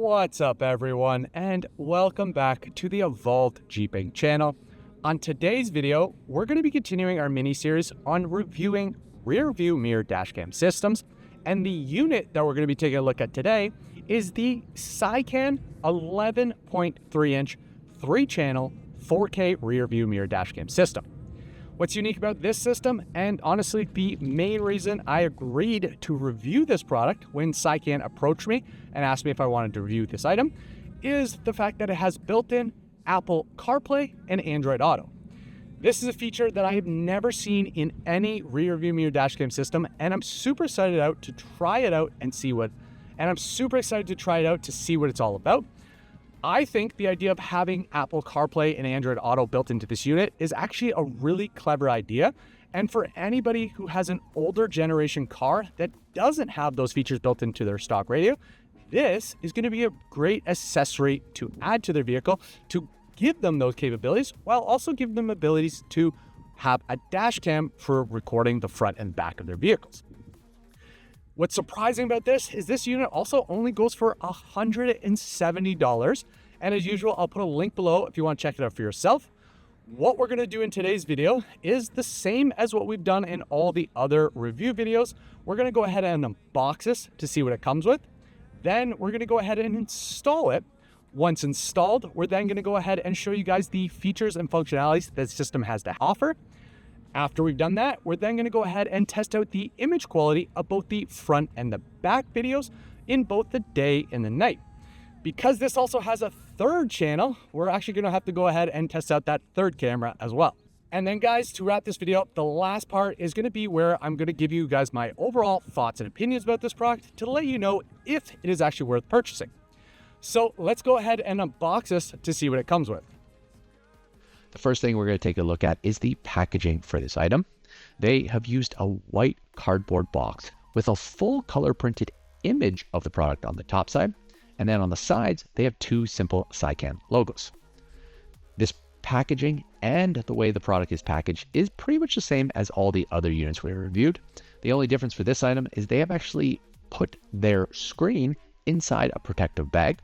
What's up everyone, and welcome back to the Evolved Jeeping channel. On today's video, we're going to be continuing our mini-series on reviewing Rearview Mirror Dashcam systems, and the unit that we're going to be taking a look at today is the Seicane 11.3-inch 3-channel 4K Rearview Mirror Dashcam system. What's unique about this system, and honestly the main reason I agreed to review this product when Seicane approached me and asked me if I wanted to review this item, is the fact that it has built-in Apple CarPlay and Android Auto. This is a feature that I have never seen in any Rearview Mirror Dashcam system, and I'm super excited to try it out to see what it's all about. I think the idea of having Apple CarPlay and Android Auto built into this unit is actually a really clever idea. And for anybody who has an older generation car that doesn't have those features built into their stock radio, this is going to be a great accessory to add to their vehicle to give them those capabilities, while also giving them abilities to have a dash cam for recording the front and back of their vehicles. What's surprising about this is this unit also only goes for $170. And as usual, I'll put a link below if you want to check it out for yourself. What we're going to do in today's video is the same as what we've done in all the other review videos. We're going to go ahead and unbox this to see what it comes with. Then we're going to go ahead and install it. Once installed, we're then going to go ahead and show you guys the features and functionalities that the system has to offer. After we've done that, we're then going to go ahead and test out the image quality of both the front and the back videos in both the day and the night. Because this also has a third channel, we're actually going to have to go ahead and test out that third camera as well. And then guys, to wrap this video up, the last part is going to be where I'm going to give you guys my overall thoughts and opinions about this product to let you know if it is actually worth purchasing. So let's go ahead and unbox this to see what it comes with. The first thing we're going to take a look at is the packaging for this item. They have used a white cardboard box with a full color printed image of the product on the top side, and then on the sides they have two simple Seicane logos. This packaging and the way the product is packaged is pretty much the same as all the other units we reviewed. The only difference for this item is they have actually put their screen inside a protective bag.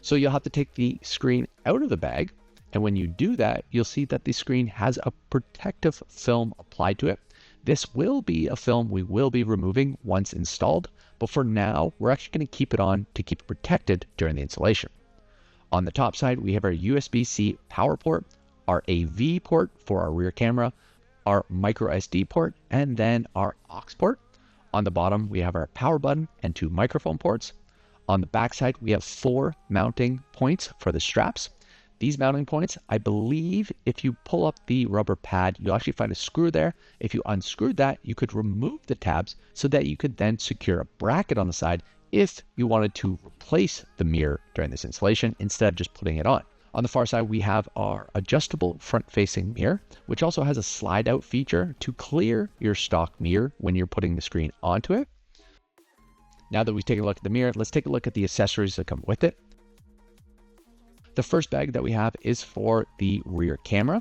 So you'll have to take the screen out of the bag, and when you do that, you'll see that the screen has a protective film applied to it. This will be a film we will be removing once installed, but for now, we're actually going to keep it on to keep it protected during the installation. On the top side, we have our USB-C power port, our AV port for our rear camera, our micro SD port, and then our aux port. On the bottom, we have our power button and two microphone ports. On the back side, we have 4 mounting points for the straps. These mounting points, I believe if you pull up the rubber pad, you'll actually find a screw there. If you unscrewed that, you could remove the tabs so that you could then secure a bracket on the side if you wanted to replace the mirror during this installation instead of just putting it on. On the far side, we have our adjustable front-facing mirror, which also has a slide-out feature to clear your stock mirror when you're putting the screen onto it. Now that we've taken a look at the mirror, let's take a look at the accessories that come with it. The first bag that we have is for the rear camera.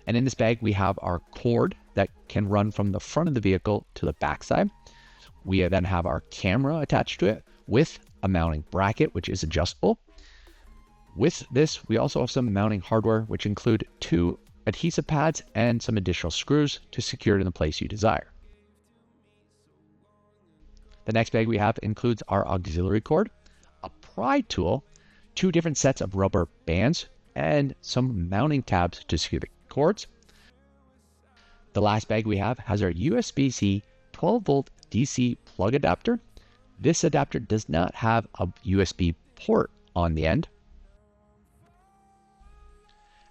And in this bag, we have our cord that can run from the front of the vehicle to the back side. We then have our camera attached to it with a mounting bracket, which is adjustable. With this, we also have some mounting hardware, which include 2 adhesive pads and some additional screws to secure it in the place you desire. The next bag we have includes our auxiliary cord, a pry tool, 2 different sets of rubber bands, and some mounting tabs to secure the cords. The last bag we have has our USB-C 12-volt DC plug adapter. This adapter does not have a USB port on the end.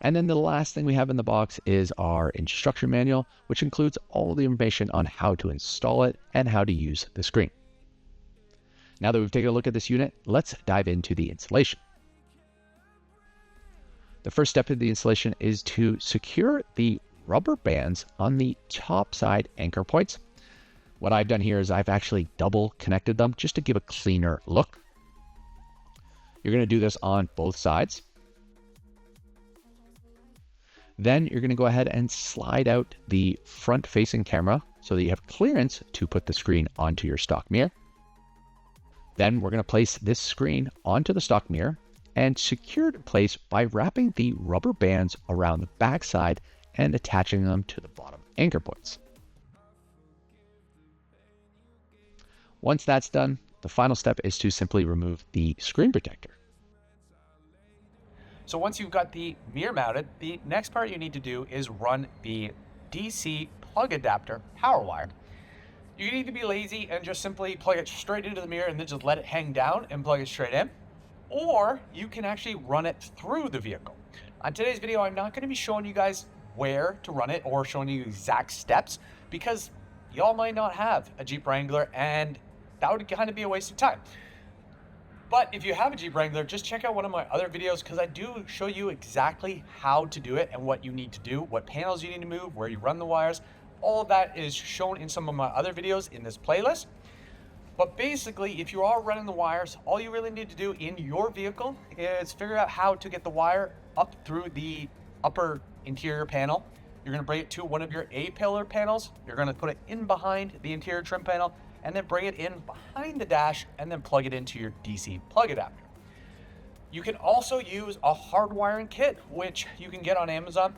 And then the last thing we have in the box is our instruction manual, which includes all the information on how to install it and how to use the screen. Now that we've taken a look at this unit, let's dive into the installation. The first step of the installation is to secure the rubber bands on the top side anchor points. What I've done here is I've actually double connected them just to give a cleaner look. You're going to do this on both sides. Then you're going to go ahead and slide out the front-facing camera so that you have clearance to put the screen onto your stock mirror. Then we're going to place this screen onto the stock mirror and secure it in place by wrapping the rubber bands around the backside and attaching them to the bottom anchor points. Once that's done, the final step is to simply remove the screen protector. So once you've got the mirror mounted, the next part you need to do is run the DC plug adapter power wire. You need to be lazy and just simply plug it straight into the mirror and then just let it hang down and plug it straight in. Or you can actually run it through the vehicle. On today's video, I'm not going to be showing you guys where to run it or showing you exact steps because y'all might not have a Jeep Wrangler and that would kind of be a waste of time. But if you have a Jeep Wrangler, just check out one of my other videos because I do show you exactly how to do it and what you need to do, what panels you need to move, where you run the wires. All of that is shown in some of my other videos in this playlist. But basically, if you are running the wires, all you really need to do in your vehicle is figure out how to get the wire up through the upper interior panel. You're going to bring it to one of your A-pillar panels. You're going to put it in behind the interior trim panel and then bring it in behind the dash and then plug it into your DC plug adapter. You can also use a hard wiring kit, which you can get on Amazon.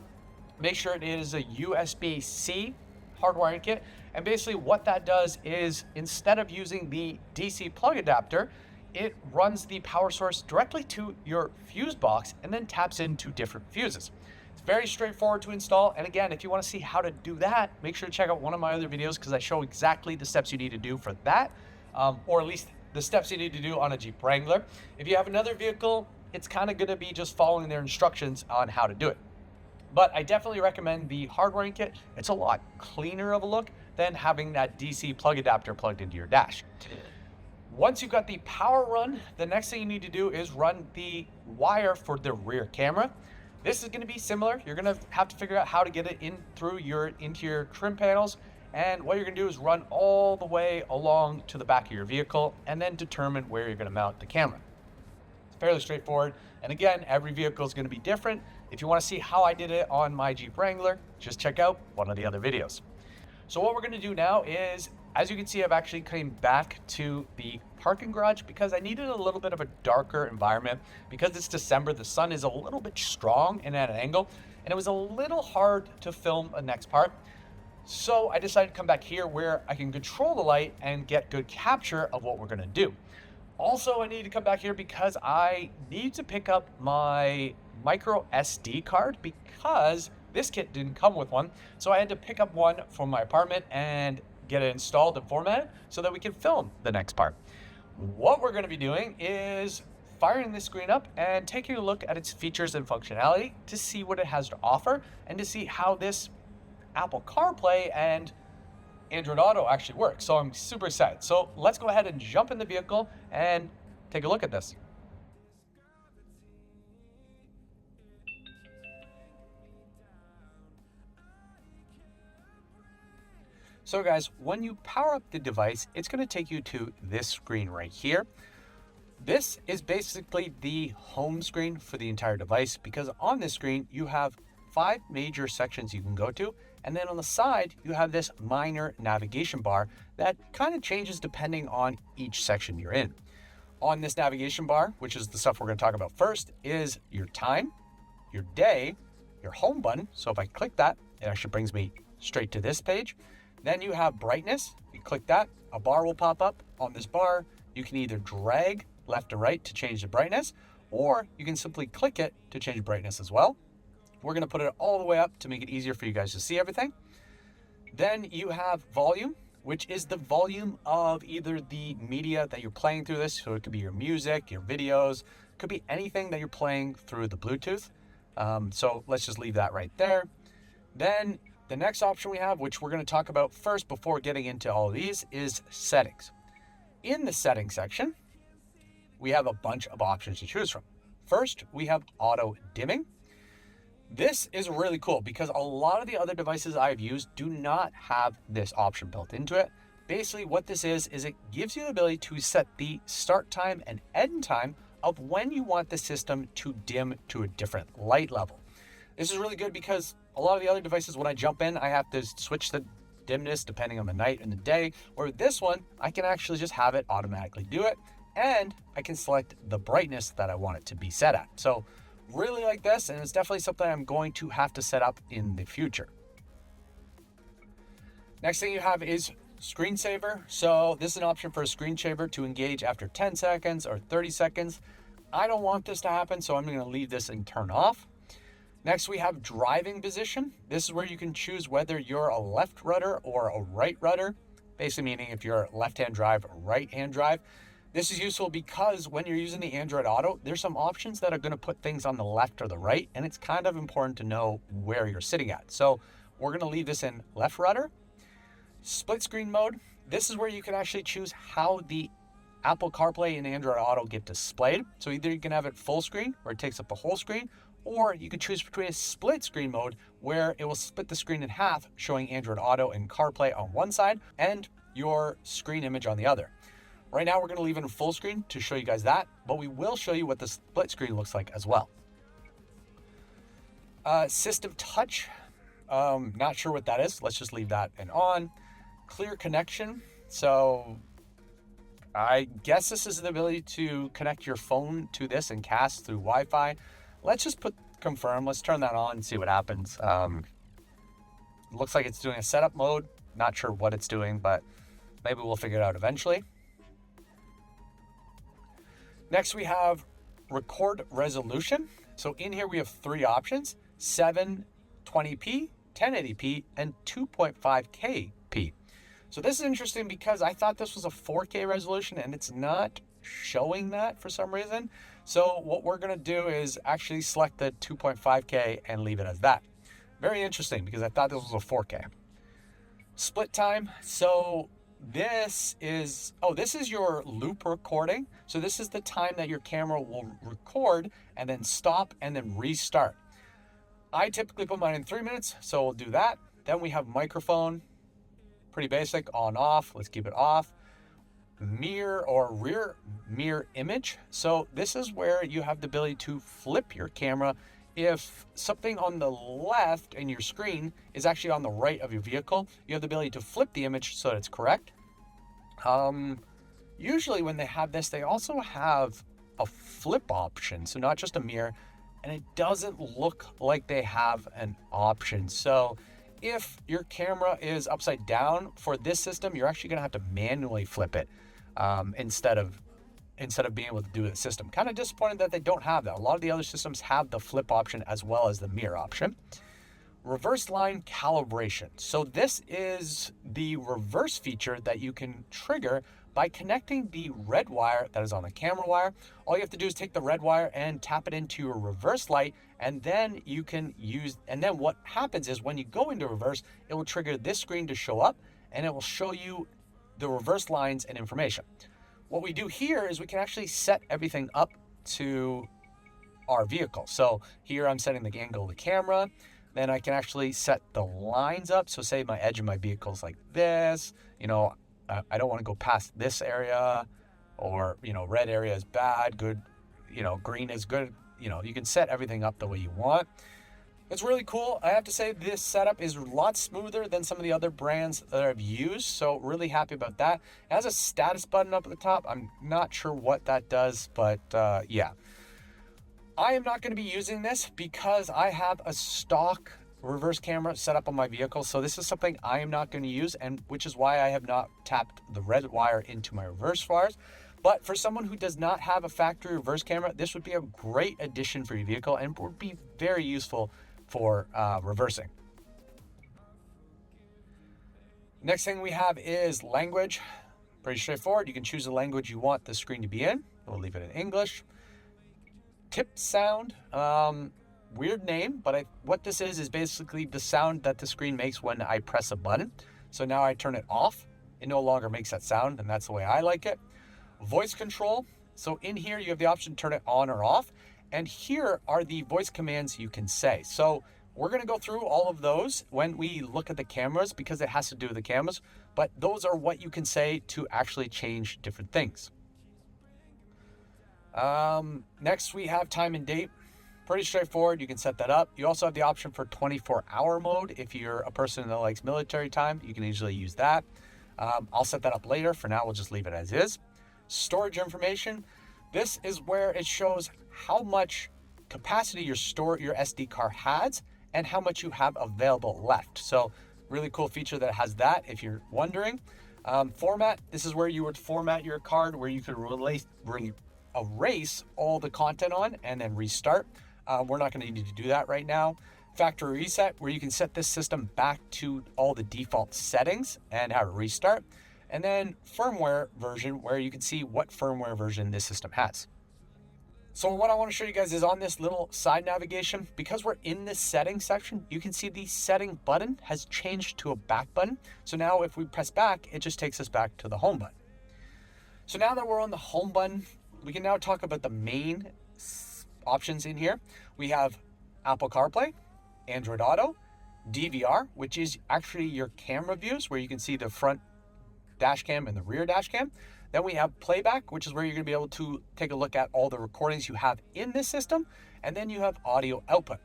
Make sure it is a USB-C hard wiring kit. And basically what that does is instead of using the DC plug adapter, it runs the power source directly to your fuse box and then taps into different fuses. It's very straightforward to install. And again, if you want to see how to do that, make sure to check out one of my other videos because I show exactly the steps you need to do for that, or at least the steps you need to do on a Jeep Wrangler. If you have another vehicle, it's kind of going to be just following their instructions on how to do it. But I definitely recommend the hard wiring kit. It's a lot cleaner of a look than having that DC plug adapter plugged into your dash. Once you've got the power run, the next thing you need to do is run the wire for the rear camera. This is going to be similar. You're going to have to figure out how to get it in through your interior trim panels. And what you're going to do is run all the way along to the back of your vehicle and then determine where you're going to mount the camera. It's fairly straightforward. And again, every vehicle is going to be different. If you want to see how I did it on my Jeep Wrangler, just check out one of the other videos. So what we're going to do now is, as you can see, I've actually came back to the parking garage because I needed a little bit of a darker environment. Because it's December, the sun is a little bit strong and at an angle, and it was a little hard to film a next part. So I decided to come back here where I can control the light and get good capture of what we're going to do. Also, I need to come back here because I need to pick up my micro SD card because this kit didn't come with one. So I had to pick up one from my apartment and get it installed and formatted so that we can film the next part. What we're going to be doing is firing this screen up and taking a look at its features and functionality to see what it has to offer and to see how this Apple CarPlay and Android Auto actually work. So I'm super excited. So let's go ahead and jump in the vehicle and take a look at this. So guys, when you power up the device, it's going to take you to this screen right here. This is basically the home screen for the entire device because on this screen you have 5 major sections you can go to. And then on the side, you have this minor navigation bar that kind of changes depending on each section you're in. On this navigation bar, which is the stuff we're going to talk about first, is your time, your day, your home button. So if I click that, it actually brings me straight to this page. Then you have brightness. You click that, a bar will pop up. On this bar, you can either drag left or right to change the brightness, or you can simply click it to change brightness as well. We're going to put it all the way up to make it easier for you guys to see everything. Then you have volume, which is the volume of either the media that you're playing through this. So it could be your music, your videos, it could be anything that you're playing through the Bluetooth. So let's just leave that right there. Then the next option we have, which we're going to talk about first before getting into all of these, is settings. In the settings section, we have a bunch of options to choose from. First, we have auto dimming. This is really cool because a lot of the other devices I've used do not have this option built into it. Basically what this is it gives you the ability to set the start time and end time of when you want the system to dim to a different light level. This is really good because a lot of the other devices, when I jump in, I have to switch the dimness depending on the night and the day, where this one, I can actually just have it automatically do it. and I can select the brightness that I want it to be set at. So really like this, and it's definitely something I'm going to have to set up in the future. Next thing you have is screensaver. So this is an option for a screensaver to engage after 10 seconds or 30 seconds. I don't want this to happen, so I'm going to leave this and turn off. Next, we have driving position. This is where you can choose whether you're a left rudder or a right rudder, basically meaning if you're left-hand drive or right-hand drive. This is useful because when you're using the Android Auto, there's some options that are going to put things on the left or the right, and it's kind of important to know where you're sitting at. So we're going to leave this in left rudder. Split screen mode. This is where you can actually choose how the Apple CarPlay and Android Auto get displayed. So either you can have it full screen where it takes up the whole screen, or you can choose between a split screen mode where it will split the screen in half, showing Android Auto and CarPlay on one side and your screen image on the other. Right now we're going to leave it in full screen to show you guys that, but we will show you what the split screen looks like as well. System touch, not sure what that is. Let's just leave that in on. Clear connection. So I guess this is the ability to connect your phone to this and cast through Wi-Fi. Let's just put confirm. Let's turn that on and see what happens. Looks like it's doing a setup mode. Not sure what it's doing, but maybe we'll figure it out eventually. Next, we have record resolution. So in here, we have three options: 720p, 1080p, and 2.5K. So this is interesting because I thought this was a 4K resolution and it's not showing that for some reason. So what we're going to do is actually select the 2.5K and leave it as that. Very interesting because I thought this was a 4K. Split time. So this is your loop recording. So this is the time that your camera will record and then stop and then restart. I typically put mine in 3 minutes, so we'll do that. Then we have microphone. Pretty basic, on off. Let's keep it off. Mirror or rear mirror image. So this is where you have the ability to flip your camera if something on the left in your screen is actually on the right of your vehicle. You have the ability to flip the image so that it's correct. Usually when they have this, they also have a flip option, so not just a mirror, and it doesn't look like they have an option. So if your camera is upside down for this system, you're actually going to have to manually flip it instead of being able to do the system. Kind of disappointed that they don't have that. A lot of the other systems have the flip option as well as the mirror option. Reverse line calibration. So this is the reverse feature that you can trigger by connecting the red wire that is on the camera wire. All you have to do is take the red wire and tap it into your reverse light, and then you can and then what happens is when you go into reverse, it will trigger this screen to show up and it will show you the reverse lines and information. What we do here is we can actually set everything up to our vehicle. So here I'm setting the angle of the camera. Then I can actually set the lines up. So say my edge of my vehicle is like this, I don't want to go past this area, or, red area is bad, good, green is good. You can set everything up the way you want. It's really cool. I have to say this setup is a lot smoother than some of the other brands that I've used. So really happy about that. It has a status button up at the top. I'm not sure what that does, but yeah. I am not going to be using this because I have a stock reverse camera set up on my vehicle. So this is something I am not going to use, and which is why I have not tapped the red wire into my reverse wires. But for someone who does not have a factory reverse camera, this would be a great addition for your vehicle and would be very useful for reversing. Next thing we have is language. Pretty straightforward. You can choose the language you want the screen to be in. We'll leave it in English. Tip sound. Weird name, but what this is basically the sound that the screen makes when I press a button. So now I turn it off. It no longer makes that sound, and that's the way I like it. Voice control. So in here, you have the option to turn it on or off. And here are the voice commands you can say. So we're going to go through all of those when we look at the cameras because it has to do with the cameras. But those are what you can say to actually change different things. Next, we have time and date. Pretty straightforward. You can set that up. You also have the option for 24-hour mode. If you're a person that likes military time, you can easily use that. I'll set that up later. For now, we'll just leave it as is. storage information, this is where it shows how much capacity your SD card has and how much you have available left. So really cool feature that has that if you're wondering. Format, this is where you would format your card, where you could erase all the content on and then restart. We're not going to need to do that right now. Factory reset, where you can set this system back to all the default settings and have it restart. And then firmware version, where you can see what firmware version this system has. So what I want to show you guys is on this little side navigation, because we're in this settings section, you can see the setting button has changed to a back button. So now if we press back, it just takes us back to the home button. So now that we're on the home button, we can now talk about the main options in here. We have Apple CarPlay, Android Auto, DVR, which is actually your camera views, where you can see the front dash cam and the rear dash cam. Then we have playback, which is where you're going to be able to take a look at all the recordings you have in this system. And then you have audio output.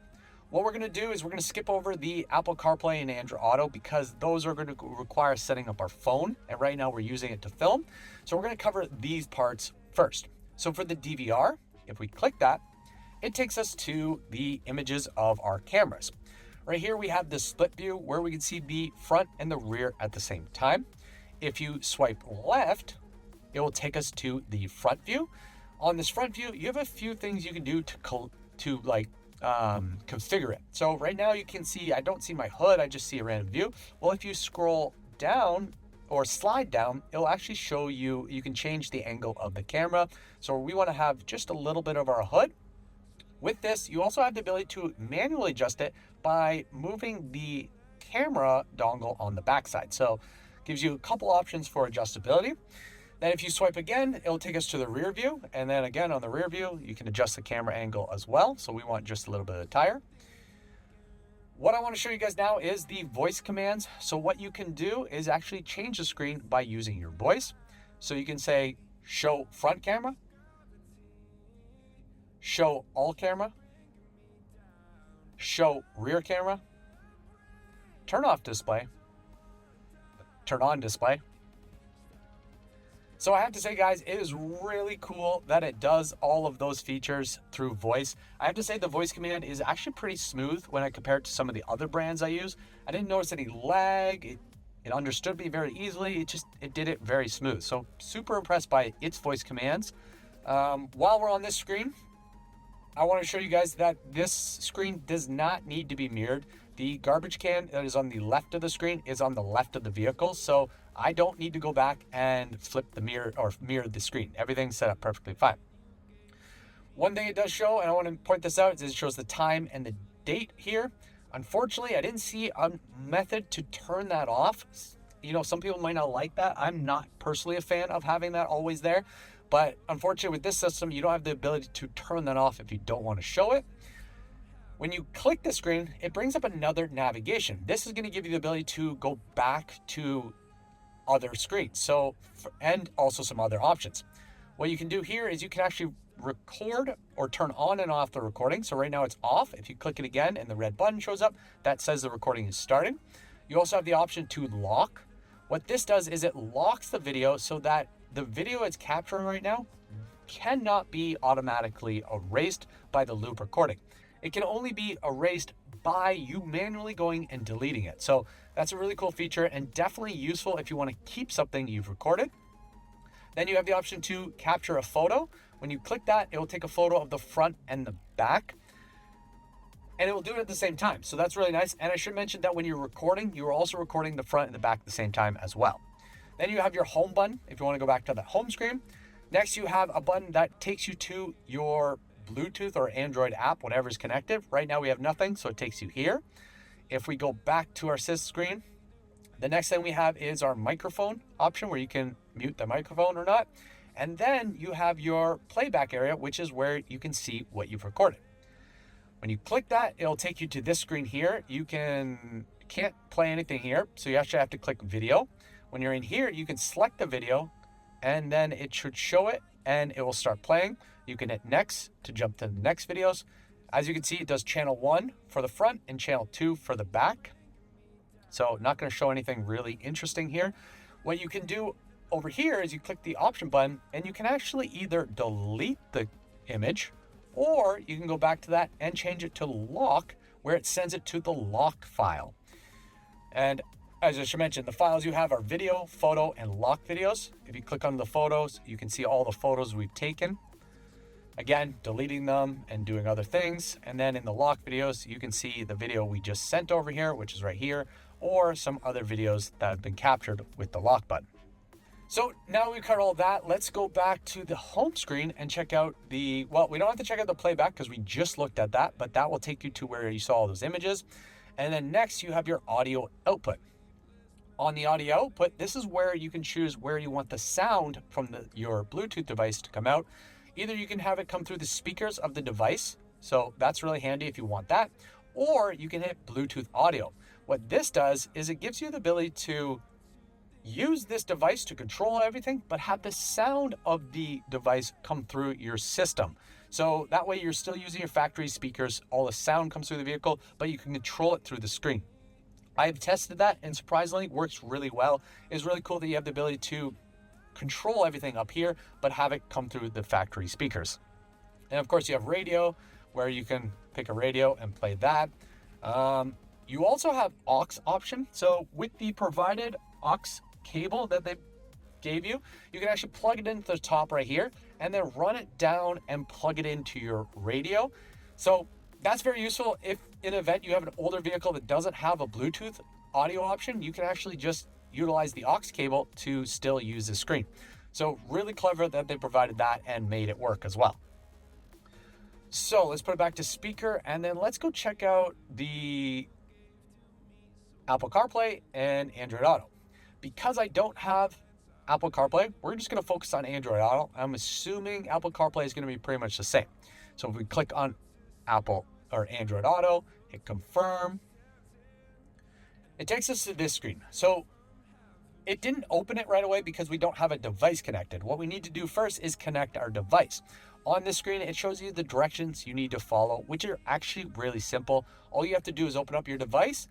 What we're going to do is we're going to skip over the Apple CarPlay and Android Auto, because those are going to require setting up our phone. And right now we're using it to film. So we're going to cover these parts first. So for the DVR, if we click that, it takes us to the images of our cameras. Right here we have the split view, where we can see the front and the rear at the same time. If you swipe left, it will take us to the front view. On this front view, you have a few things you can do to configure it. So right now you can see, I don't see my hood, I just see a random view. Well, if you scroll down or slide down, it'll actually show you, you can change the angle of the camera. So we want to have just a little bit of our hood. With this, you also have the ability to manually adjust it by moving the camera dongle on the backside. So it gives you a couple options for adjustability. Then if you swipe again, it'll take us to the rear view. And then again, on the rear view, you can adjust the camera angle as well. So we want just a little bit of tire. What I want to show you guys now is the voice commands. So what you can do is actually change the screen by using your voice. So you can say, show front camera, show all camera, show rear camera, turn off display, turn on display. So I have to say, guys, it is really cool that it does all of those features through voice. I have to say the voice command is actually pretty smooth when I compare it to some of the other brands I use. I didn't notice any lag. It understood me very easily. It did it very smooth. So super impressed by its voice commands. While we're on this screen, I want to show you guys that this screen does not need to be mirrored. The garbage can that is on the left of the screen is on the left of the vehicle. So I don't need to go back and flip the mirror or mirror the screen. Everything's set up perfectly fine. One thing it does show, and I want to point this out, is it shows the time and the date here. Unfortunately, I didn't see a method to turn that off. You know, some people might not like that. I'm not personally a fan of having that always there. But unfortunately, with this system, you don't have the ability to turn that off if you don't want to show it. When you click the screen, it brings up another navigation. This is going to give you the ability to go back to other screens. So, and also some other options. What you can do here is you can actually record or turn on and off the recording. So right now it's off. If you click it again and the red button shows up, that says the recording is starting. You also have the option to lock. What this does is it locks the video so that the video it's capturing right now cannot be automatically erased by the loop recording. It can only be erased by you manually going and deleting it. So that's a really cool feature and definitely useful if you want to keep something you've recorded. Then you have the option to capture a photo. When you click that, it will take a photo of the front and the back, and it will do it at the same time. So that's really nice. And I should mention that when you're recording, you are also recording the front and the back at the same time as well. Then you have your home button if you want to go back to the home screen. Next, you have a button that takes you to your Bluetooth or Android app, whatever is connected. Right now we have nothing, so it takes you here. If we go back to our sys screen, the next thing we have is our microphone option, where you can mute the microphone or not. And then you have your playback area, which is where you can see what you've recorded. When you click that, it'll take you to this screen here. You can't play anything here, so you actually have to click video. When you're in here, you can select the video, and then it should show it, and it will start playing. You can hit next to jump to the next videos. As you can see, it does channel 1 for the front and channel 2 for the back. So not going to show anything really interesting here. What you can do over here is you click the option button and you can actually either delete the image, or you can go back to that and change it to lock, where it sends it to the lock file. And as I should mention, the files you have are video, photo, and lock videos. If you click on the photos, you can see all the photos we've taken. Again, deleting them and doing other things. And then in the lock videos, you can see the video we just sent over here, which is right here, or some other videos that have been captured with the lock button. So now we've covered all that, let's go back to the home screen and check out the, well, we don't have to check out the playback because we just looked at that, but that will take you to where you saw all those images. And then next you have your audio output. On the audio output, this is where you can choose where you want the sound from your Bluetooth device to come out. Either you can have it come through the speakers of the device, so that's really handy if you want that, or you can hit Bluetooth audio. What this does is it gives you the ability to use this device to control everything, but have the sound of the device come through your system. So that way you're still using your factory speakers, all the sound comes through the vehicle, but you can control it through the screen. I've tested that and surprisingly works really well. It's really cool that you have the ability to control everything up here, but have it come through the factory speakers. And of course you have radio, where you can pick a radio and play that. You also have aux option. So with the provided aux cable that they gave you, you can actually plug it into the top right here and then run it down and plug it into your radio. So that's very useful if in an event you have an older vehicle that doesn't have a Bluetooth audio option. You can actually just utilize the aux cable to still use the screen. So really clever that they provided that and made it work as well. So let's put it back to speaker and then let's go check out the Apple CarPlay and Android Auto. Because I don't have Apple CarPlay, we're just going to focus on Android Auto. I'm assuming Apple CarPlay is going to be pretty much the same. So if we click on Apple or Android Auto, hit confirm, it takes us to this screen. So it didn't open it right away because we don't have a device connected. What we need to do first is connect our device. On this screen, it shows you the directions you need to follow, which are actually really simple. All you have to do is open up your device,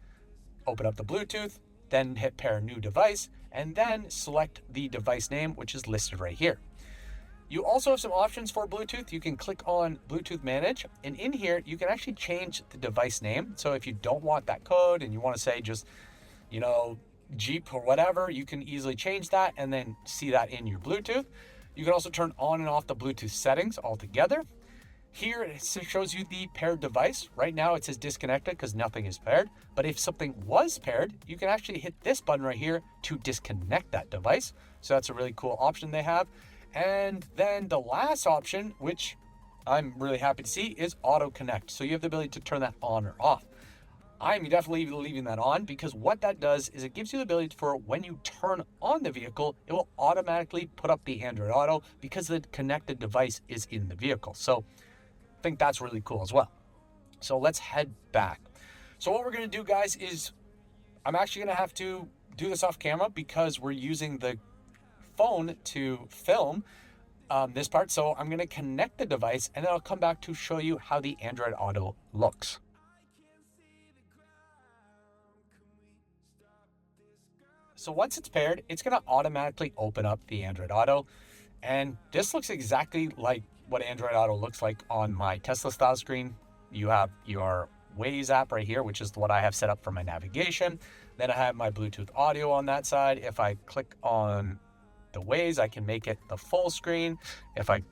open up the Bluetooth, then hit pair new device, and then select the device name, which is listed right here. You also have some options for Bluetooth. You can click on Bluetooth Manage, and in here, you can actually change the device name. So if you don't want that code and you want to say just, Jeep or whatever, you can easily change that and then see that in your Bluetooth. You can also turn on and off the Bluetooth settings altogether. Here it shows you the paired device. Right now it says disconnected because nothing is paired, but if something was paired, you can actually hit this button right here to disconnect that device. So that's a really cool option they have. And then the last option, which I'm really happy to see, is auto connect. So you have the ability to turn that on or off. I'm definitely leaving that on because what that does is it gives you the ability for when you turn on the vehicle, it will automatically put up the Android Auto because the connected device is in the vehicle. So I think that's really cool as well. So let's head back. So what we're going to do, guys, is I'm actually going to have to do this off camera because we're using the phone to film this part. So I'm going to connect the device and then I'll come back to show you how the Android Auto looks. So once it's paired, it's going to automatically open up the Android Auto. And this looks exactly like what Android Auto looks like on my Tesla style screen. You have your Waze app right here, which is what I have set up for my navigation. Then I have my Bluetooth audio on that side. If I click on the Waze, I can make it the full screen. If I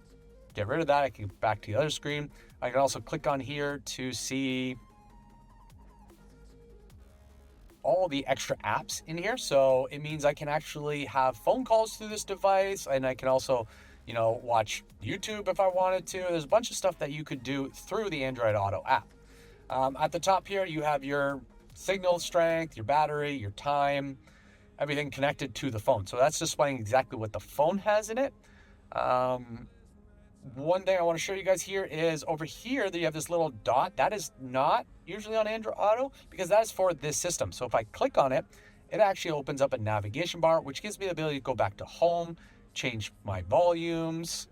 get rid of that, I can go back to the other screen. I can also click on here to see all the extra apps in here. So it means I can actually have phone calls through this device, and I can also, watch YouTube if I wanted to. There's a bunch of stuff that you could do through the Android Auto app. At the top here, you have your signal strength, your battery, your time, everything connected to the phone. So that's displaying exactly what the phone has in it. One thing I want to show you guys here is over here that you have this little dot. That is not usually on Android Auto because that is for this system. So if I click on it, it actually opens up a navigation bar, which gives me the ability to go back to home, change my volumes,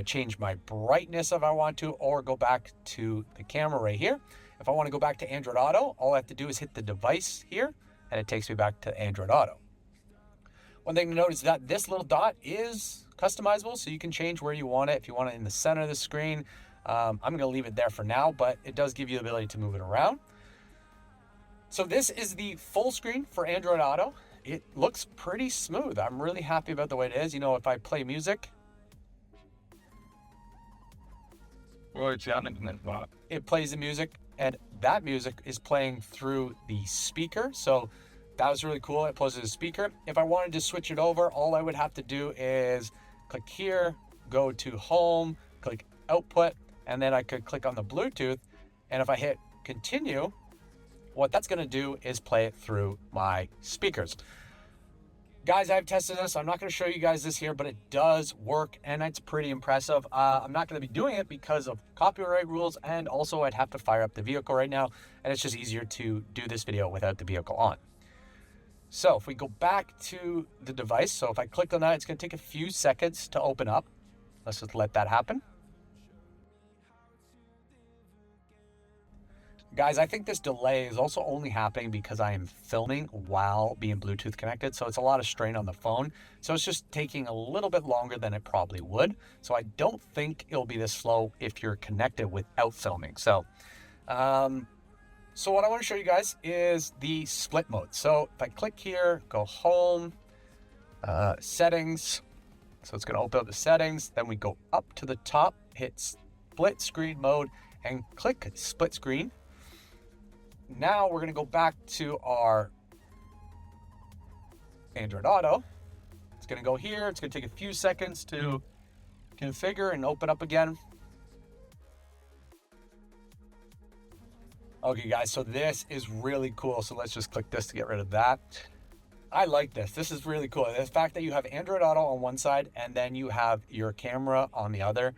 change my brightness if I want to, or go back to the camera right here. If I want to go back to Android Auto, all I have to do is hit the device here, and it takes me back to Android Auto. One thing to note is that this little dot is customizable, so you can change where you want it. If you want it in the center of the screen, I'm going to leave it there for now, but it does give you the ability to move it around. So this is the full screen for Android Auto. It looks pretty smooth. I'm really happy about the way it is. You know, if I play music, it plays the music, and that music is playing through the speaker. So that was really cool. It plays as a speaker. If I wanted to switch it over, all I would have to do is click here, go to home, click output, and then I could click on the Bluetooth. And if I hit continue, what that's going to do is play it through my speakers. Guys, I've tested this. I'm not going to show you guys this here, but it does work, and it's pretty impressive. I'm not going to be doing it because of copyright rules, and also I'd have to fire up the vehicle right now, and it's just easier to do this video without the vehicle on. So if we go back to the device, so if I click on that, it's going to take a few seconds to open up. Let's just let that happen. Guys, I think this delay is also only happening because I am filming while being Bluetooth connected, so it's a lot of strain on the phone. So it's just taking a little bit longer than it probably would. So I don't think it'll be this slow if you're connected without filming. So what I want to show you guys is the split mode. So if I click here, go home, settings. So it's going to open up the settings. Then we go up to the top, hit split screen mode, and click split screen. Now we're going to go back to our Android Auto. It's going to go here. It's going to take a few seconds to configure and open up again. Okay, guys, so this is really cool. So let's just click this to get rid of that. I like this. This is really cool. The fact that you have Android Auto on one side and then you have your camera on the other.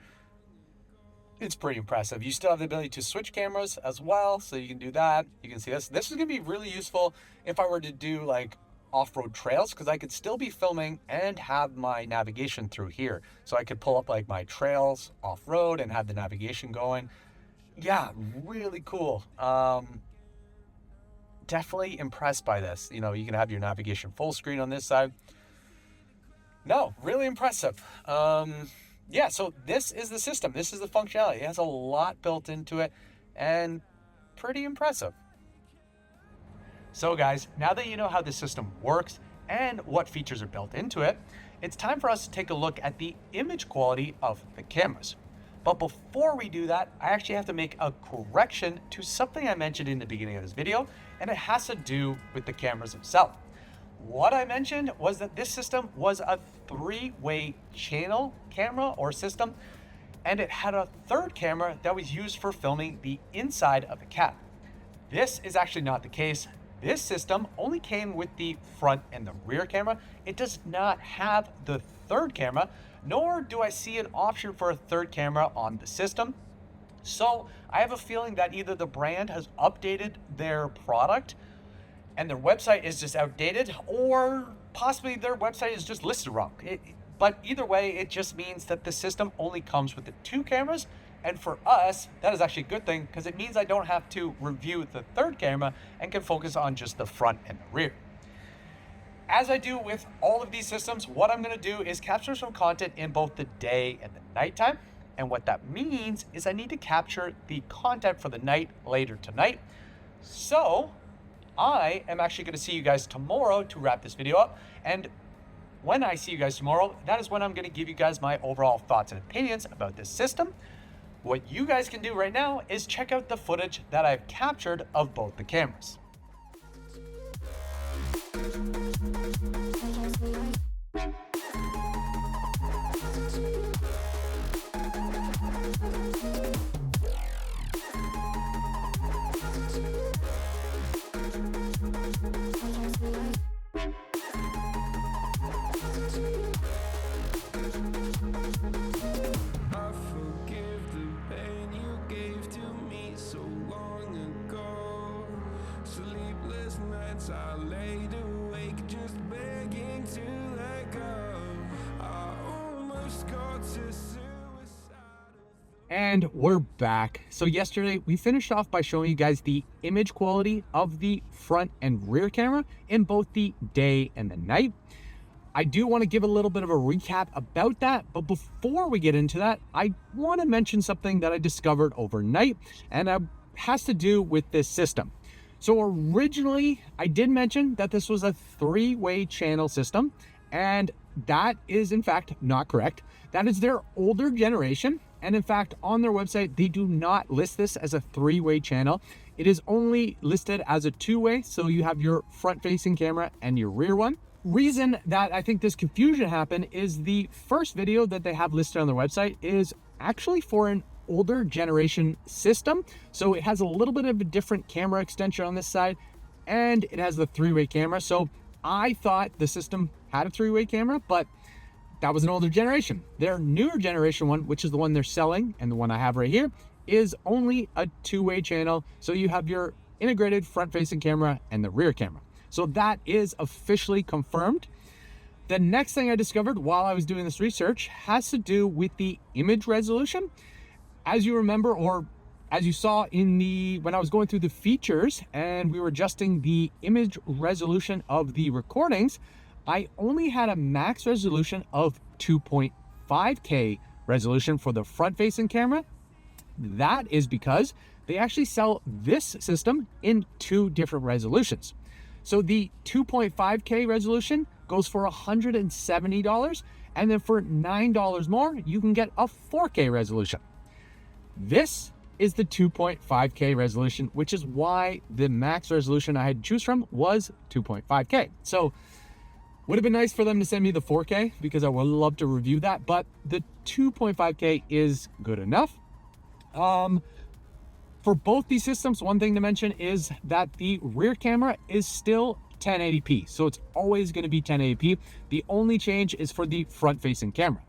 It's pretty impressive. You still have the ability to switch cameras as well, so you can do that. You can see this. This is going to be really useful if I were to do like off-road trails, because I could still be filming and have my navigation through here. So I could pull up like my trails off-road and have the navigation going. Yeah, really cool. Definitely impressed by this. You know, you can have your navigation full screen on this side. No, really impressive. Yeah, so this is the system. This is the functionality. It has a lot built into it and pretty impressive. So guys, now that you know how the system works and what features are built into it, it's time for us to take a look at the image quality of the cameras. But before we do that, I actually have to make a correction to something I mentioned in the beginning of this video, and it has to do with the cameras themselves. What I mentioned was that this system was a three-way channel camera or system, and it had a third camera that was used for filming the inside of the cab. This is actually not the case. This system only came with the front and the rear camera. It does not have the third camera, nor do I see an option for a third camera on the system. So I have a feeling that either the brand has updated their product and their website is just outdated, or possibly their website is just listed wrong. But either way, it just means that the system only comes with the two cameras. And for us, that is actually a good thing, because it means I don't have to review the third camera and can focus on just the front and the rear. As I do with all of these systems, what I'm gonna do is capture some content in both the day and the nighttime. And what that means is I need to capture the content for the night later tonight. So I am actually going to see you guys tomorrow to wrap this video up. And when I see you guys tomorrow, that is when I'm going to give you guys my overall thoughts and opinions about this system. What you guys can do right now is check out the footage that I've captured of both the cameras. I laid awake just begging to let go. I almost got to suicide. And we're back. So yesterday we finished off by showing you guys the image quality of the front and rear camera in both the day and the night. I do want to give a little bit of a recap about that, but before we get into that, I want to mention something that I discovered overnight, and it has to do with this system. So originally, I did mention that this was a 3-way channel system, and that is in fact not correct. That is their older generation, and in fact, on their website, they do not list this as a 3-way channel. It is only listed as a 2-way, so you have your front-facing camera and your rear one. Reason that I think this confusion happened is the first video that they have listed on their website is actually for an older generation system. So it has a little bit of a different camera extension on this side, and it has the 3-way camera. So I thought the system had a 3-way camera, but that was an older generation. Their newer generation one, which is the one they're selling and the one I have right here, is only a 2-way channel. So you have your integrated front-facing camera and the rear camera. So that is officially confirmed. The next thing I discovered while I was doing this research has to do with the image resolution. As you remember, or as you saw when I was going through the features and we were adjusting the image resolution of the recordings, I only had a max resolution of 2.5K resolution for the front-facing camera. That is because they actually sell this system in 2 different resolutions. So the 2.5K resolution goes for $170, and then for $9 more, you can get a 4K resolution. This is the 2.5K resolution, which is why the max resolution I had to choose from was 2.5K. So would have been nice for them to send me the 4K because I would love to review that, but the 2.5K is good enough. For both these systems, one thing to mention is that the rear camera is still 1080p. So it's always going to be 1080p. The only change is for the front-facing camera.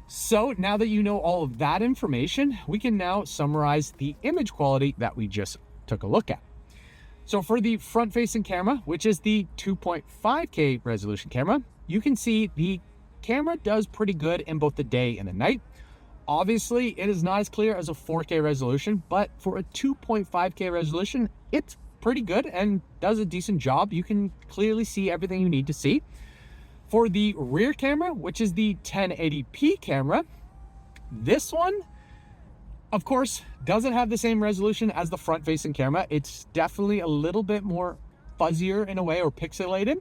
So now that you know all of that information, we can now summarize the image quality that we just took a look at. So for the front-facing camera, which is the 2.5K resolution camera, you can see the camera does pretty good in both the day and the night. Obviously, it is not as clear as a 4K resolution, but for a 2.5K resolution, it's pretty good and does a decent job. You can clearly see everything you need to see. For the rear camera, which is the 1080p camera, this one, of course, doesn't have the same resolution as the front-facing camera. It's definitely a little bit more fuzzier in a way, or pixelated.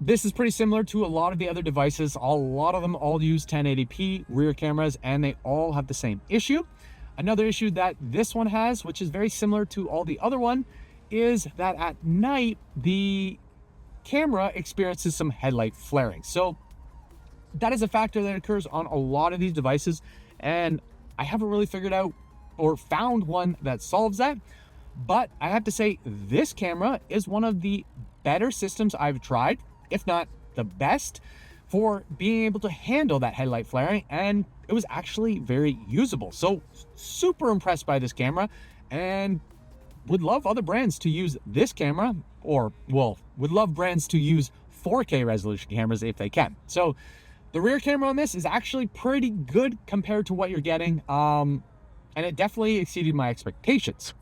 This is pretty similar to a lot of the other devices. A lot of them all use 1080p rear cameras, and they all have the same issue. Another issue that this one has, which is very similar to all the other one, is that at night, the camera experiences some headlight flaring. So that is a factor that occurs on a lot of these devices, and I haven't really figured out or found one that solves that. But I have to say, this camera is one of the better systems I've tried, if not the best, for being able to handle that headlight flaring, and it was actually very usable. So super impressed by this camera, and would love other brands to use this camera, or well, would love brands to use 4K resolution cameras if they can. So the rear camera on this is actually pretty good compared to what you're getting, and it definitely exceeded my expectations.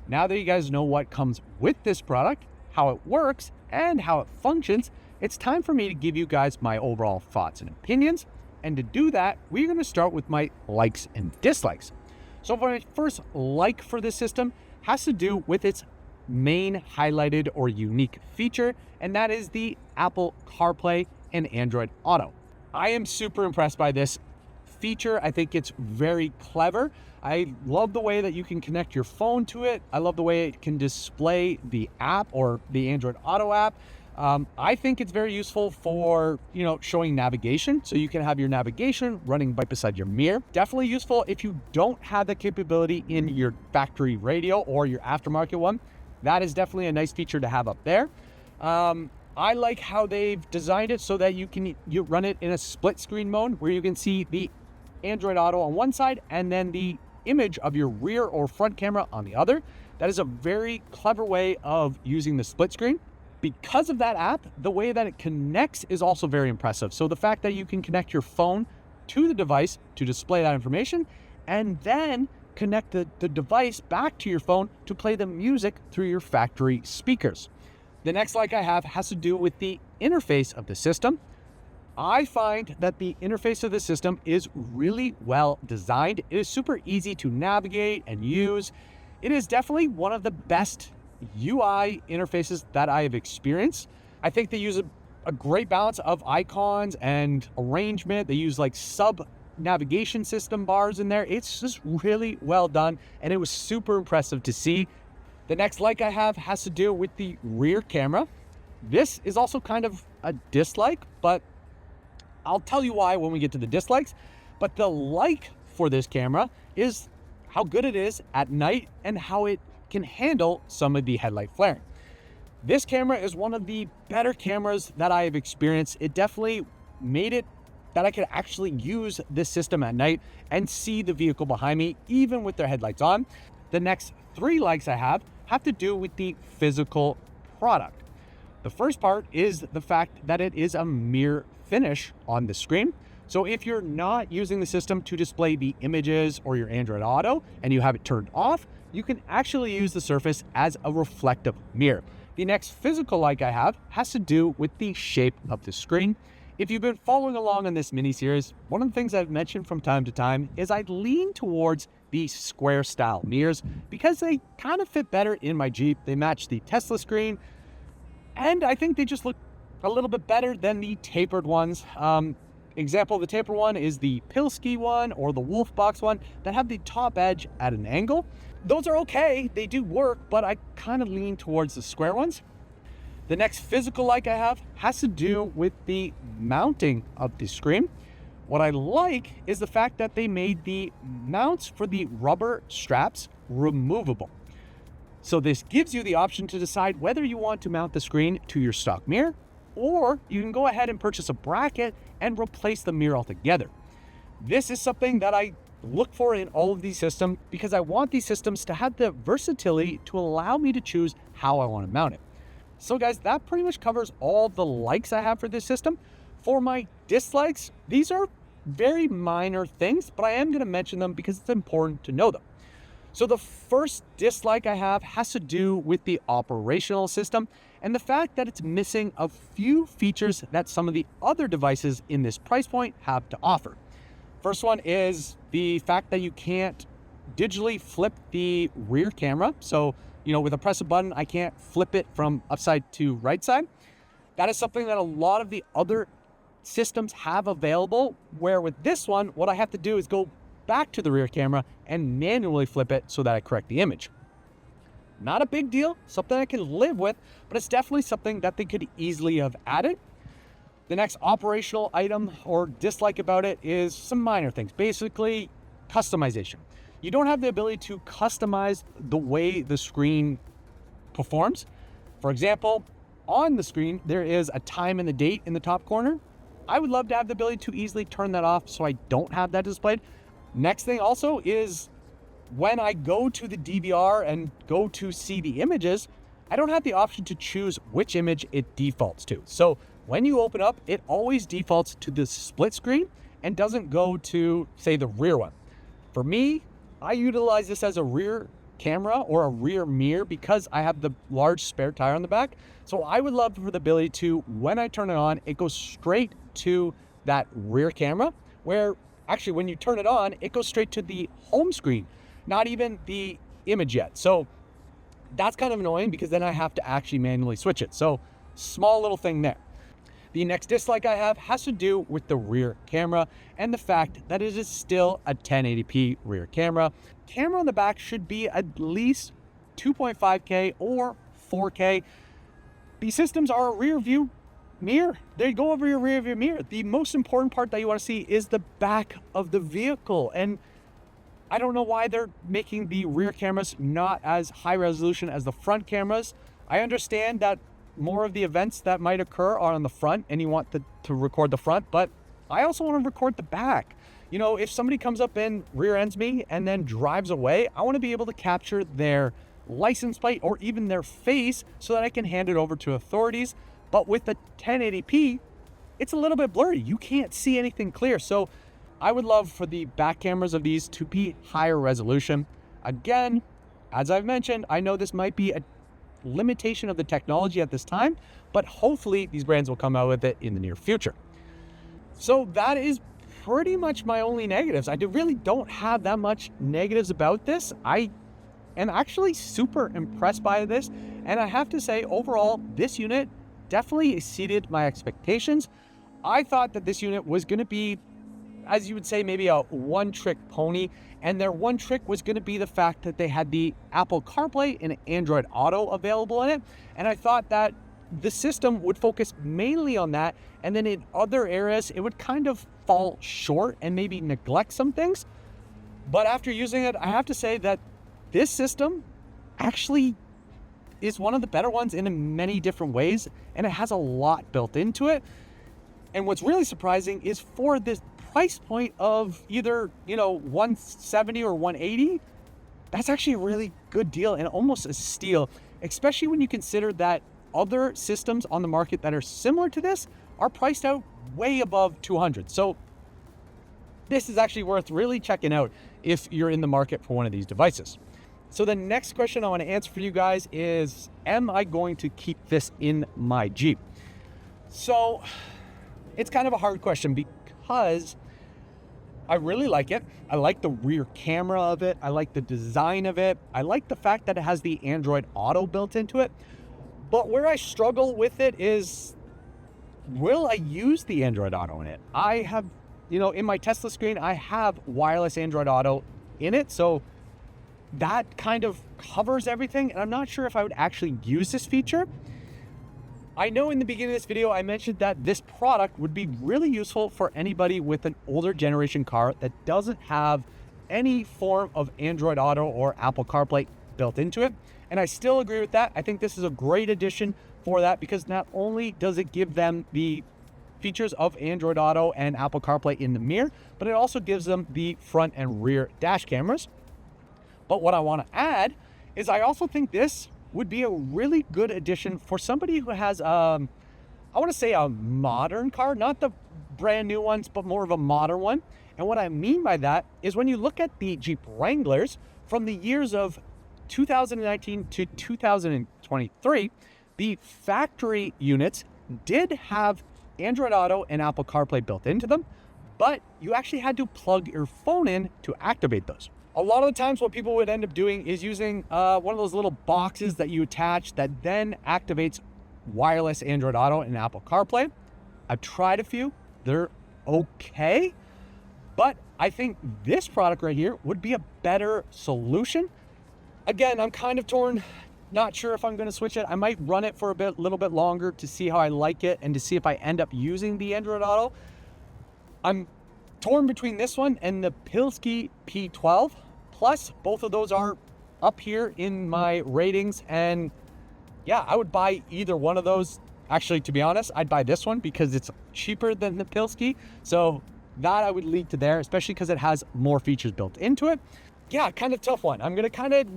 Now that you guys know what comes with this product, how it works, and how it functions, it's time for me to give you guys my overall thoughts and opinions. And to do that, we're going to start with my likes and dislikes. So my first like for this system has to do with its main highlighted or unique feature, and that is the Apple CarPlay and Android Auto. I am super impressed by this feature. I think it's very clever. I love the way that you can connect your phone to it. I love the way it can display the app or the Android Auto app. I think it's very useful for, showing navigation. So you can have your navigation running right beside your mirror. Definitely useful if you don't have the capability in your factory radio or your aftermarket one. That is definitely a nice feature to have up there. I like how they've designed it so that you run it in a split screen mode where you can see the Android Auto on one side and then the image of your rear or front camera on the other. That is a very clever way of using the split screen. Because of that app, the way that it connects is also very impressive. So the fact that you can connect your phone to the device to display that information, and then connect the device back to your phone to play the music through your factory speakers. The next like I have has to do with the interface of the system. I find that the interface of the system is really well designed. It is super easy to navigate and use. It is definitely one of the best UI interfaces that I have experienced. I think they use a great balance of icons and arrangement. They use like sub navigation system bars in there. It's just really well done, and it was super impressive to see. The next like I have has to do with the rear camera. This is also kind of a dislike, but I'll tell you why when we get to the dislikes. But the like for this camera is how good it is at night and how it can handle some of the headlight flaring. This camera is one of the better cameras that I have experienced. It definitely made it that I could actually use this system at night and see the vehicle behind me, even with their headlights on. The next 3 likes I have to do with the physical product. The first part is the fact that it is a mirror finish on the screen. So if you're not using the system to display the images or your Android Auto and you have it turned off, you can actually use the surface as a reflective mirror. The next physical like I have has to do with the shape of the screen. If you've been following along on this mini-series, one of the things I've mentioned from time to time is I lean towards the square style mirrors because they kind of fit better in my Jeep. They match the Tesla screen, and I think they just look a little bit better than the tapered ones. Example of the tapered one is the Pilski one or the Wolf Box one that have the top edge at an angle. Those are okay, they do work, but I kind of lean towards the square ones. The next physical like I have has to do with the mounting of the screen. What I like is the fact that they made the mounts for the rubber straps removable. So this gives you the option to decide whether you want to mount the screen to your stock mirror, or you can go ahead and purchase a bracket and replace the mirror altogether. This is something that I look for in all of these systems because I want these systems to have the versatility to allow me to choose how I want to mount it. So guys, that pretty much covers all the likes I have for this system. For my dislikes, these are very minor things, but I am going to mention them because it's important to know them. So the first dislike I have has to do with the operational system and the fact that it's missing a few features that some of the other devices in this price point have to offer. First one is the fact that you can't digitally flip the rear camera. So, with a press a button, I can't flip it from upside to right side. That is something that a lot of the other systems have available, where with this one, what I have to do is go back to the rear camera and manually flip it so that I correct the image. Not a big deal, something I can live with, but it's definitely something that they could easily have added. The next operational item or dislike about it is some minor things. Basically, customization. You don't have the ability to customize the way the screen performs. For example, on the screen, there is a time and the date in the top corner. I would love to have the ability to easily turn that off so I don't have that displayed. Next thing also is when I go to the DVR and go to see the images, I don't have the option to choose which image it defaults to. So when you open up, it always defaults to the split screen and doesn't go to, say, the rear one. For me, I utilize this as a rear camera or a rear mirror because I have the large spare tire on the back. So I would love for the ability to, when I turn it on, it goes straight to that rear camera, where actually when you turn it on, it goes straight to the home screen, not even the image yet. So that's kind of annoying because then I have to actually manually switch it. So small little thing there. The next dislike I have has to do with the rear camera and the fact that it is still a 1080p rear camera. Camera on the back should be at least 2.5K or 4K. These systems are a rear view mirror. They go over your rear view mirror. The most important part that you want to see is the back of the vehicle. And I don't know why they're making the rear cameras not as high resolution as the front cameras. I understand that more of the events that might occur are on the front and you want to record the front, but I also want to record the back. If somebody comes up and rear ends me and then drives away, I want to be able to capture their license plate or even their face so that I can hand it over to authorities. But with the 1080p, it's a little bit blurry. You can't see anything clear. So I would love for the back cameras of these to be higher resolution. Again, as I've mentioned, I know this might be a limitation of the technology at this time, but hopefully these brands will come out with it in the near future. So that is pretty much my only negatives. I really don't have that much negatives about this. I am actually super impressed by this, and I have to say, overall, this unit definitely exceeded my expectations. I thought that this unit was going to be, as you would say, maybe a one-trick pony, and their one trick was going to be the fact that they had the Apple CarPlay and Android Auto available in it, and I thought that the system would focus mainly on that, and then in other areas it would kind of fall short and maybe neglect some things. But after using it, I have to say that this system actually is one of the better ones in many different ways, and it has a lot built into it. And what's really surprising is for this price point of either, $170 or $180, that's actually a really good deal and almost a steal, especially when you consider that other systems on the market that are similar to this are priced out way above $200. So this is actually worth really checking out if you're in the market for one of these devices. So the next question I want to answer for you guys is, am I going to keep this in my Jeep? So it's kind of a hard question because I really like it. I like the rear camera of it. I like the design of it. I like the fact that it has the Android Auto built into it. But where I struggle with it is, will I use the Android Auto in it? I have, in my Tesla screen, I have wireless Android Auto in it. So that kind of covers everything. And I'm not sure if I would actually use this feature. I know in the beginning of this video, I mentioned that this product would be really useful for anybody with an older generation car that doesn't have any form of Android Auto or Apple CarPlay built into it. And I still agree with that. I think this is a great addition for that, because not only does it give them the features of Android Auto and Apple CarPlay in the mirror, but it also gives them the front and rear dash cameras. But what I want to add is I also think this would be a really good addition for somebody who has, I want to say a modern car, not the brand new ones, but more of a modern one. And what I mean by that is when you look at the Jeep Wranglers from the years of 2019 to 2023, the factory units did have Android Auto and Apple CarPlay built into them, but you actually had to plug your phone in to activate those. A lot of the times what people would end up doing is using one of those little boxes that you attach that then activates wireless Android Auto and Apple CarPlay. I've tried a few, they're okay, but I think this product right here would be a better solution. Again, I'm kind of torn, not sure if I'm going to switch it. I might run it for a little bit longer to see how I like it and to see if I end up using the Android Auto. I'm torn between this one and the Pilsky P12. Plus, both of those are up here in my ratings, and yeah, I would buy either one of those. Actually, to be honest, I'd buy this one because it's cheaper than the Pilsky. So that I would lead to there, especially because it has more features built into it. Yeah, kind of tough one. I'm going to kind of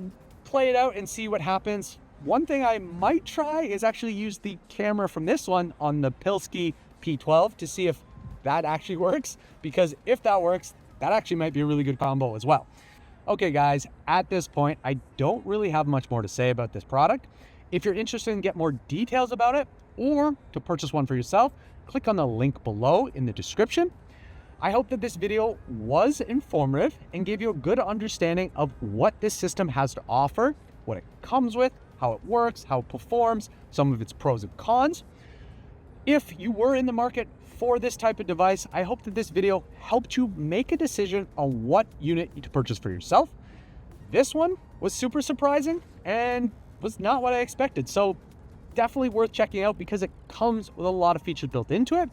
play it out and see what happens. One thing I might try is actually use the camera from this one on the Pilsky P12 to see if that actually works, because if that works, that actually might be a really good combo as well. Okay guys, at this point, I don't really have much more to say about this product. If you're interested in getting more details about it or to purchase one for yourself, click on the link below in the description. I hope that this video was informative and gave you a good understanding of what this system has to offer, what it comes with, how it works, how it performs, some of its pros and cons. If you were in the market for this type of device, I hope that this video helped you make a decision on what unit to purchase for yourself. This one was super surprising and was not what I expected, so definitely worth checking out because it comes with a lot of features built into it.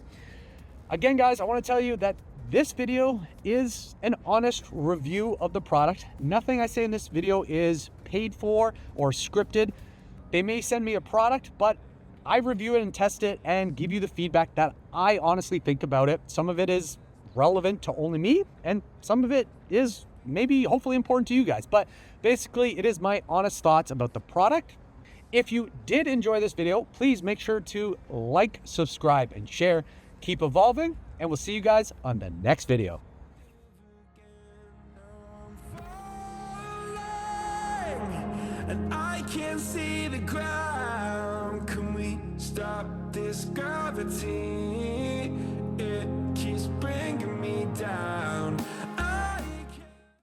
Again, guys, I want to tell you that this video is an honest review of the product. Nothing I say in this video is paid for or scripted. They may send me a product, but I review it and test it and give you the feedback that I honestly think about it. Some of it is relevant to only me, and some of it is maybe hopefully important to you guys. But basically, it is my honest thoughts about the product. If you did enjoy this video, please make sure to like, subscribe, and share. Keep evolving, and we'll see you guys on the next video. And I can't see the ground. Can we stop this gravity?